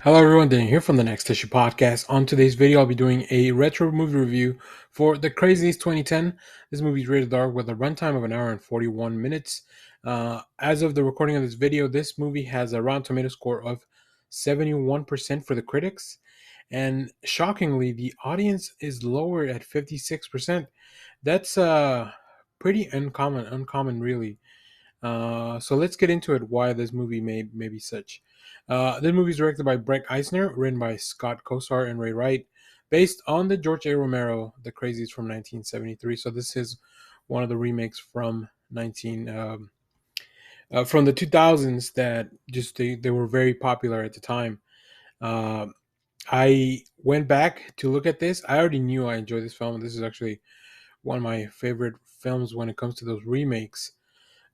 Hello everyone, Dan here from the Next Issue Podcast. On today's video, I'll be doing a retro movie review for The Crazies 2010. This movie is rated R with a runtime of an hour and 41 minutes. As of the recording of this video, this movie has a Rotten Tomato score of 71% for the critics. And shockingly, the audience is lower at 56%. That's pretty uncommon really. So let's get into it. Why this movie may be such. This movie is directed by Brett Eisner, written by Scott Kosar and Ray Wright, based on the George A. Romero The Crazies from 1973. So this is one of the remakes from from the 2000s that just they were very popular at the time. Uh, I went back to look at this. I already knew I enjoyed this film. This is actually one of my favorite films when it comes to those remakes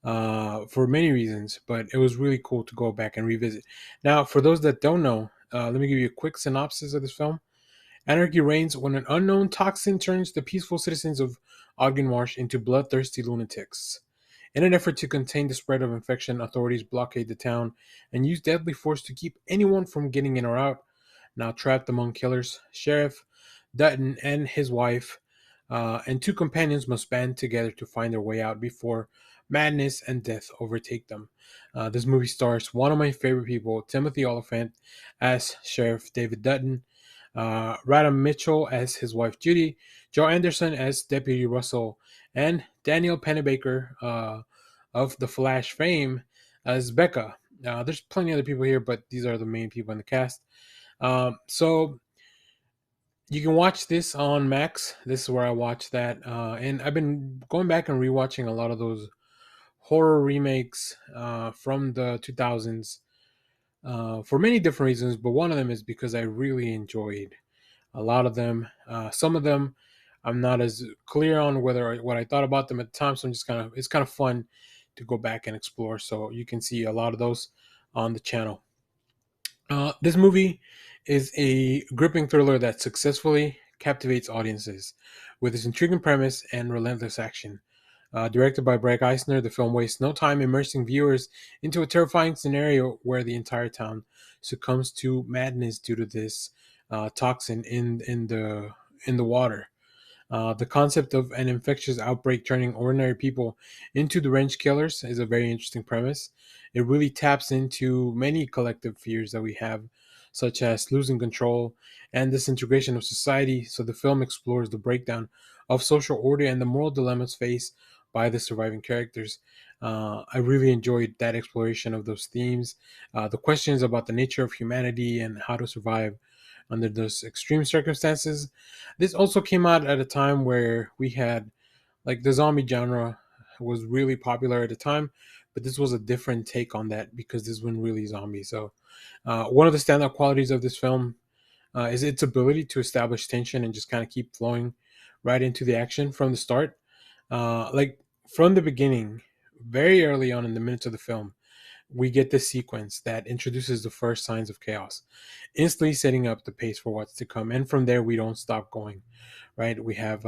for many reasons, but it was really cool to go back and revisit. Now, for those that don't know, let me give you a quick synopsis of this film. Anarchy reigns when an unknown toxin turns the peaceful citizens of Ogden Marsh into bloodthirsty lunatics. In an effort to contain the spread of infection, authorities blockade the town and use deadly force to keep anyone from getting in or out. Now trapped among killers, Sheriff Dutton and his wife and two companions must band together to find their way out before madness and death overtake them. This movie stars one of my favorite people, Timothy Olyphant, as Sheriff David Dutton, Radha Mitchell as his wife Judy, Joe Anderson as Deputy Russell, and Daniel Pennebaker of The Flash fame as Becca. There's plenty of other people here, but these are the main people in the cast. So you can watch this on Max. This is where I watched that, and I've been going back and rewatching a lot of those horror remakes from the 2000s for many different reasons. But one of them is because I really enjoyed a lot of them. Some of them I'm not as clear on what I thought about them at the time, so I'm just it's kind of fun to go back and explore. So you can see a lot of those on the channel. This movie is a gripping thriller that successfully captivates audiences with its intriguing premise and relentless action. Directed by Brett Eisner, the film wastes no time immersing viewers into a terrifying scenario where the entire town succumbs to madness due to this toxin in the water. The concept of an infectious outbreak turning ordinary people into deranged killers is a very interesting premise. It really taps into many collective fears that we have, such as losing control and disintegration of society. So the film explores the breakdown of social order and the moral dilemmas faced by the surviving characters. I really enjoyed that exploration of those themes, the questions about the nature of humanity and how to survive under those extreme circumstances. This also came out at a time where we had like the zombie genre was really popular at the time, but this was a different take on that because this wasn't really zombie. So, one of the standout qualities of this film is its ability to establish tension and just kind of keep flowing right into the action from the start. Like from the beginning, very early on in the minutes of the film, we get this sequence that introduces the first signs of chaos, instantly setting up the pace for what's to come. And from there, we don't stop going, right? We have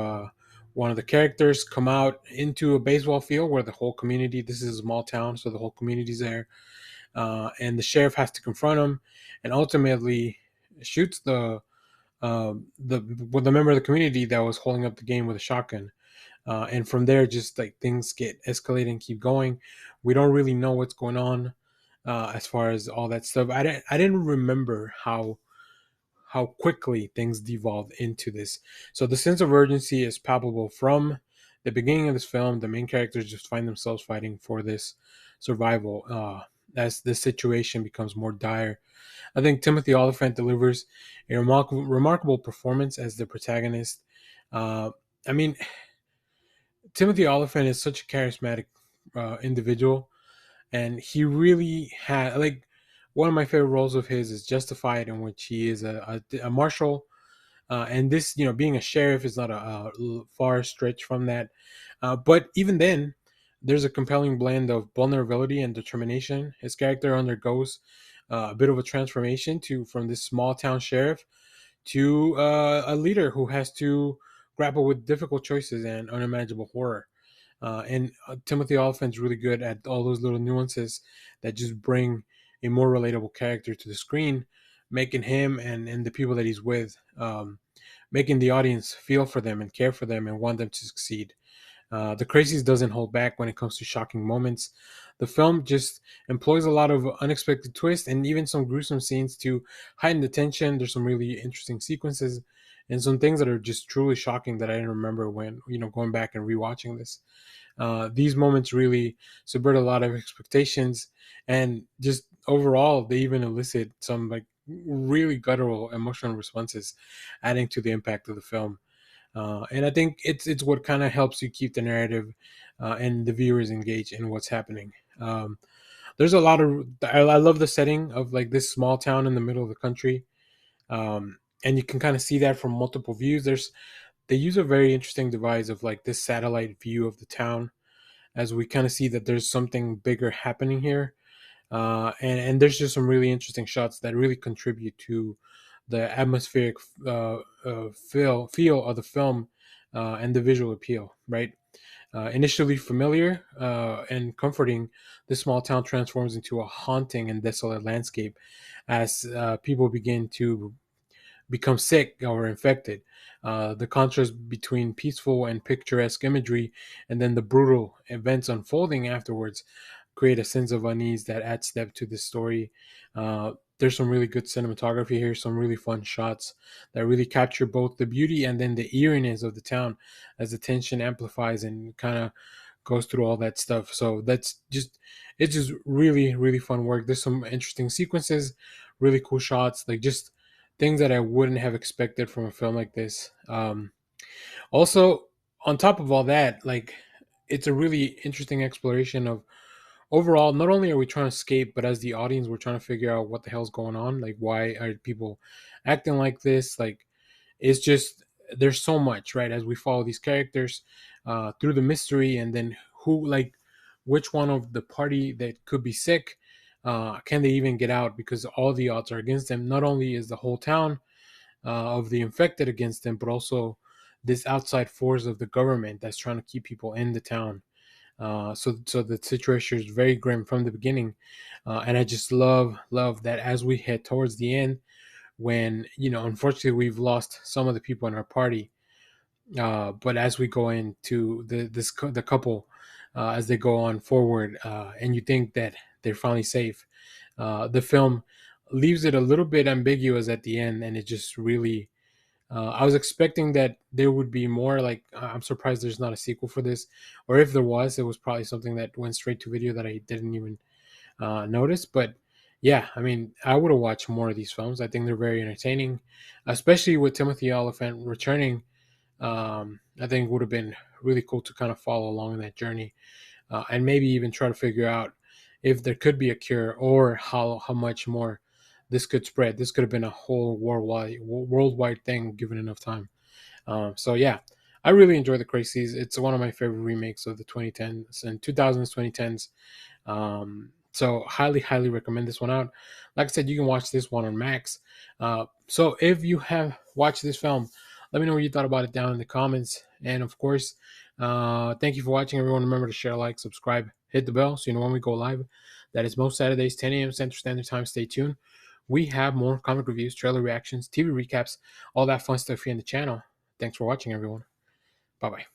one of the characters come out into a baseball field where the whole community, this is a small town, so the whole community's there. And the sheriff has to confront him and ultimately shoots the member of the community that was holding up the game with a shotgun. And from there, just like things get escalated and keep going. We don't really know what's going on as far as all that stuff. I didn't remember how quickly things devolved into this. So the sense of urgency is palpable from the beginning of this film. The main characters just find themselves fighting for this survival as the situation becomes more dire. I think Timothy Olyphant delivers a remarkable performance as the protagonist. Uh, I mean, Timothy Olyphant is such a charismatic individual, and he really had like one of my favorite roles of his is Justified, in which he is a marshal, and this being a sheriff is not a far stretch from that. But even then, there's a compelling blend of vulnerability and determination. His character undergoes a bit of a transformation to from this small town sheriff to a leader who has to grapple with difficult choices and unimaginable horror. And Timothy Olyphant's really good at all those little nuances that just bring a more relatable character to the screen, making him and the people that he's with, making the audience feel for them and care for them and want them to succeed. The Crazies doesn't hold back when it comes to shocking moments. The film just employs a lot of unexpected twists and even some gruesome scenes to heighten the tension. There's some really interesting sequences and some things that are just truly shocking that I didn't remember when, going back and rewatching this. These moments really subvert a lot of expectations, and just overall, they even elicit some like really guttural emotional responses, adding to the impact of the film. And I think it's what kind of helps you keep the narrative and the viewers engaged in what's happening. There's a lot of I love the setting of like this small town in the middle of the country, and you can kind of see that from multiple views. They use a very interesting device of like this satellite view of the town, as we kind of see that there's something bigger happening here. And there's just some really interesting shots that really contribute to the atmospheric feel of the film and the visual appeal, right? Initially familiar and comforting, this small town transforms into a haunting and desolate landscape as people begin to become sick or infected. The contrast between peaceful and picturesque imagery and then the brutal events unfolding afterwards create a sense of unease that adds depth to the story. There's some really good cinematography here, some really fun shots that really capture both the beauty and then the eeriness of the town as the tension amplifies and kind of goes through all that stuff. So it's just really, really fun work. There's some interesting sequences, really cool shots, like just things that I wouldn't have expected from a film like this. Also, on top of all that, like it's a really interesting exploration of overall, not only are we trying to escape, but as the audience, we're trying to figure out what the hell's going on. Like, why are people acting like this? Like, it's just there's so much, right? As we follow these characters through the mystery, and then which one of the party that could be sick, can they even get out? Because all the odds are against them. Not only is the whole town of the infected against them, but also this outside force of the government that's trying to keep people in the town. So the situation is very grim from the beginning, and I just love that as we head towards the end, when unfortunately we've lost some of the people in our party, but as we go into the couple, as they go on forward, and you think that they're finally safe, the film leaves it a little bit ambiguous at the end, and it just really I was expecting that there would be more. Like, I'm surprised there's not a sequel for this, or if there was, it was probably something that went straight to video that I didn't even notice. But yeah, I mean, I would have watched more of these films. I think they're very entertaining, especially with Timothy Olyphant returning. I think it would have been really cool to kind of follow along in that journey, and maybe even try to figure out if there could be a cure or how much more this could spread. This could have been a whole worldwide thing given enough time. So yeah, I really enjoy the Crazies. It's one of my favorite remakes of the 2010s and 2000s 2010s. So highly recommend this one out. Like I said, you can watch this one on Max. So if you have watched this film, let me know what you thought about it down in the comments. And of course, thank you for watching, everyone. Remember to share, like, subscribe, hit the bell so you know when we go live. That is most Saturdays, 10 a.m. Central Standard Time. Stay tuned. We have more comic reviews, trailer reactions, TV recaps, all that fun stuff here in the channel. Thanks for watching, everyone. Bye bye.